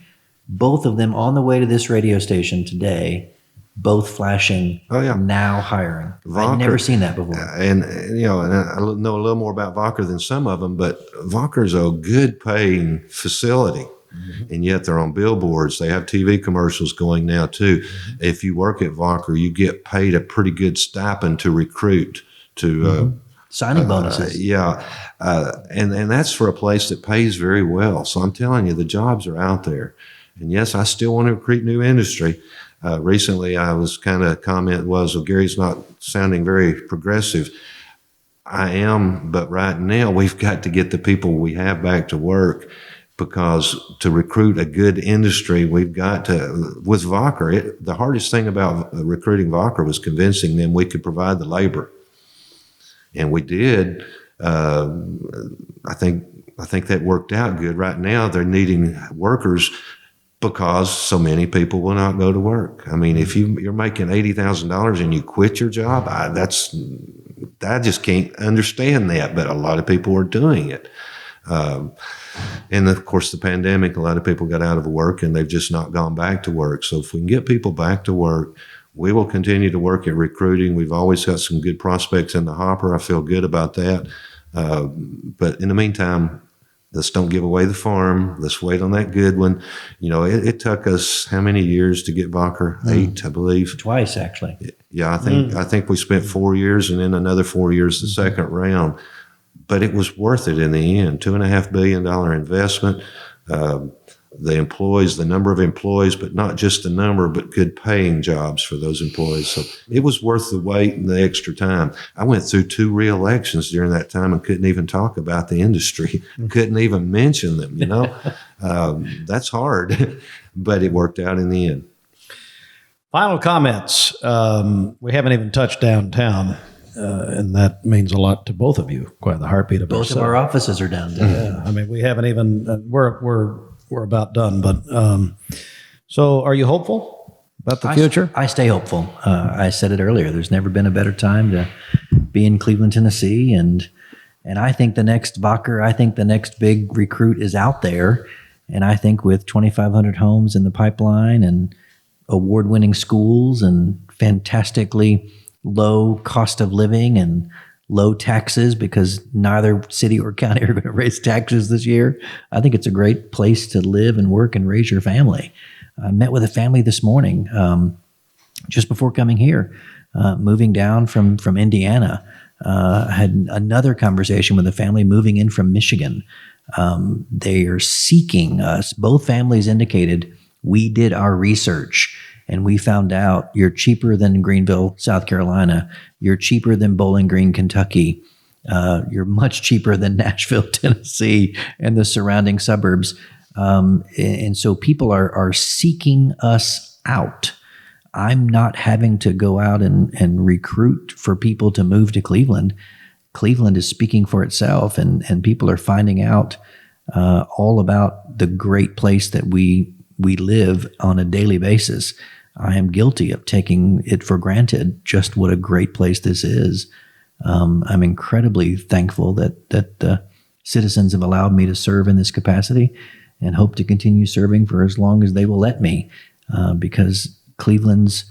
Speaker 2: Both of them on the way to this radio station today, both flashing, now hiring. I've never seen that before.
Speaker 3: And I know a little more about Vocker than some of them, but Vocker's a good paying facility. Mm-hmm. And yet they're on billboards. They have TV commercials going now too. Mm-hmm. If you work at Vocker, you get paid a pretty good stipend to recruit, to
Speaker 2: signing bonuses.
Speaker 3: And that's for a place that pays very well. So I'm telling you, the jobs are out there. And yes, I still want to recruit new industry. Recently, I was comment was, well, Gary's not sounding very progressive. I am, but right now we've got to get the people we have back to work, because to recruit a good industry, we've got to, with Vocker, the hardest thing about recruiting Vocker was convincing them we could provide the labor. And we did. I think that worked out good. Right now, they're needing workers because so many people will not go to work. I mean, if you're making $80,000 and you quit your job, I just can't understand that. But a lot of people are doing it. And of course, the pandemic, a lot of people got out of work and they've just not gone back to work. So if we can get people back to work, we will continue to work at recruiting. We've always got some good prospects in the hopper. I feel good about that. But in the meantime, let's don't give away the farm. Let's wait on that good one. It took us how many years to get Vocker? 8, I believe.
Speaker 2: Twice, actually.
Speaker 3: Yeah, I think we spent 4 years and then another 4 years the second round. But it was worth it in the end. $2.5 billion investment. The employees, the number of employees, but not just the number, but good paying jobs for those employees. So it was worth the wait and the extra time. I went through 2 re-elections during that time and couldn't even talk about the industry, couldn't even mention them, That's hard, but it worked out in the end.
Speaker 4: Final comments. We haven't even touched downtown. And that means a lot to both of you. Quite the heartbeat of
Speaker 2: both of our offices are downtown.
Speaker 4: Yeah, I mean, we haven't even. We're about done. But so, are you hopeful about the future?
Speaker 2: I stay hopeful. I said it earlier. There's never been a better time to be in Cleveland, Tennessee, and I think the next Vocker, I think the next big recruit is out there, and I think with 2,500 homes in the pipeline and award-winning schools and fantastically low cost of living and low taxes, because neither city or county are going to raise taxes this year. I think it's a great place to live and work and raise your family. I met with a family this morning, just before coming here, moving down from Indiana. I had another conversation with a family moving in from Michigan. They are seeking us. Both families indicated, we did our research and we found out you're cheaper than Greenville, South Carolina. You're cheaper than Bowling Green, Kentucky. You're much cheaper than Nashville, Tennessee, and the surrounding suburbs. And so people are seeking us out. I'm not having to go out and recruit for people to move to Cleveland. Cleveland is speaking for itself, and people are finding out all about the great place that we live on a daily basis. I am guilty of taking it for granted just what a great place this is. I'm incredibly thankful that the citizens have allowed me to serve in this capacity, and hope to continue serving for as long as they will let me, because Cleveland's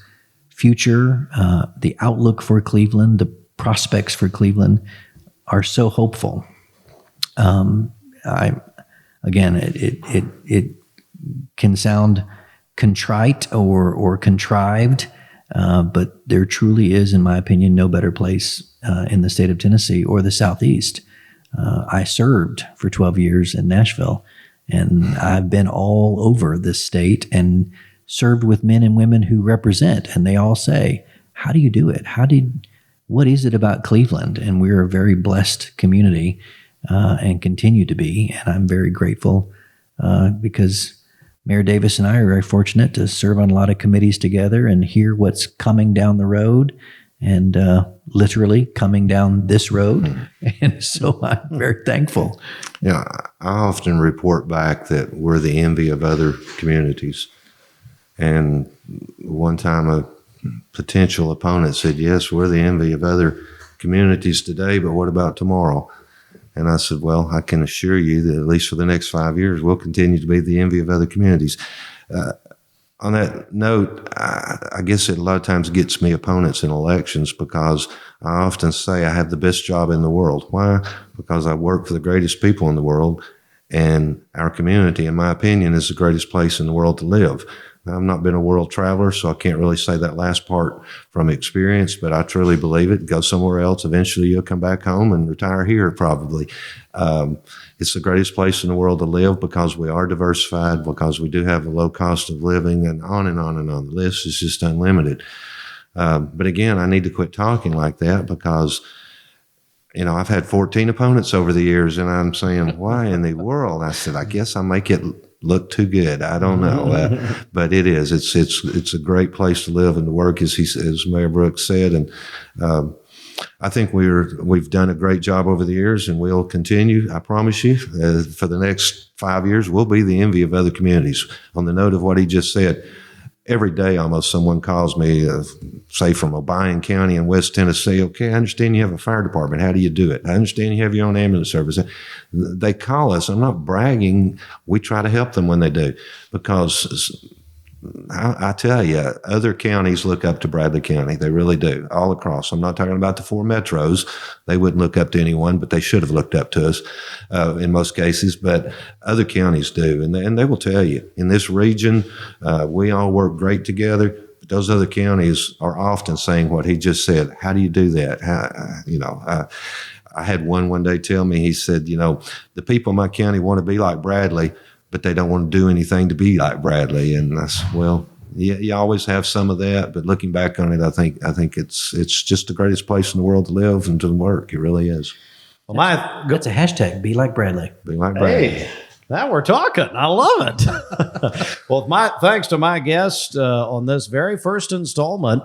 Speaker 2: future, the outlook for Cleveland, the prospects for Cleveland are so hopeful. It can sound contrite or contrived, but there truly is, in my opinion, no better place in the state of Tennessee or the Southeast. I served for 12 years in Nashville, and I've been all over this state and served with men and women who represent, and they all say, how do you do it? What is it about Cleveland? And we're a very blessed community, and continue to be. And I'm very grateful because Mayor Davis and I are very fortunate to serve on a lot of committees together and hear what's coming down the road and literally coming down this road. And so I'm very thankful.
Speaker 3: Yeah, I often report back that we're the envy of other communities. And one time a potential opponent said, yes, we're the envy of other communities today, but what about tomorrow? And I said, well, I can assure you that at least for the next 5 years, we'll continue to be the envy of other communities. On that note, I guess it a lot of times gets me opponents in elections because I often say I have the best job in the world. Why? Because I work for the greatest people in the world, and our community, in my opinion, is the greatest place in the world to live. Now, I've not been a world traveler, so I can't really say that last part from experience, but I truly believe it. Go somewhere else. Eventually, you'll come back home and retire here, probably. It's the greatest place in the world to live because we are diversified, because we do have a low cost of living, and on and on and on. The list is just unlimited. But again, I need to quit talking like that because, I've had 14 opponents over the years, and I'm saying, why in the world? I said, I guess I make it look too good. I don't know, but it is. It's a great place to live and to work, as Mayor Brooks said, and I think we've done a great job over the years, and we'll continue. I promise you, for the next 5 years, we'll be the envy of other communities. On the note of what he just said, every day almost someone calls me, say from Obion County in West Tennessee. Okay, I understand you have a fire department. How do you do it? I understand you have your own ambulance service. They call us. I'm not bragging. We try to help them when they do, because I tell you, other counties look up to Bradley County. They really do, all across. I'm not talking about the 4 metros. They wouldn't look up to anyone, but they should have looked up to us in most cases. But other counties do, and they will tell you. In this region, we all work great together. But those other counties are often saying what he just said. How do you do that? I had one day tell me, he said, the people in my county want to be like Bradley, but they don't want to do anything to be like Bradley. And I said, well, yeah, you always have some of that, but looking back on it, I think it's just the greatest place in the world to live and to work. It really is.
Speaker 4: Well,
Speaker 2: that's a hashtag. Be like Bradley.
Speaker 3: Be like Bradley.
Speaker 1: Hey, now we're talking. I love it. Well, thanks to my guest on this very first installment.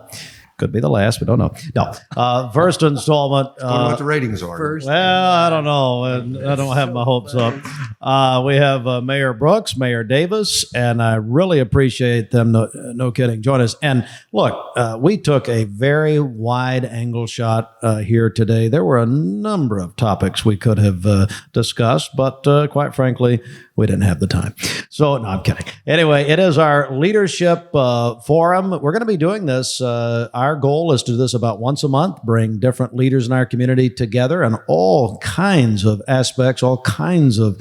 Speaker 1: Could be the last, but don't know. No, first installment.
Speaker 3: I don't know what the ratings are.
Speaker 1: Well, I don't know. I don't have my hopes up. We have Mayor Brooks, Mayor Davis, and I really appreciate them. No kidding. Join us. And look, we took a very wide angle shot here today. There were a number of topics we could have discussed, but quite frankly, we didn't have the time. So, no, I'm kidding. Anyway, it is our leadership forum. We're going to be doing this. Our goal is to do this about once a month, bring different leaders in our community together in all kinds of aspects, all kinds of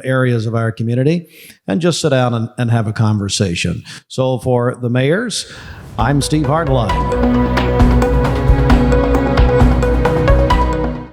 Speaker 1: areas of our community, and just sit down and have a conversation. So for the mayors, I'm Steve Hartline.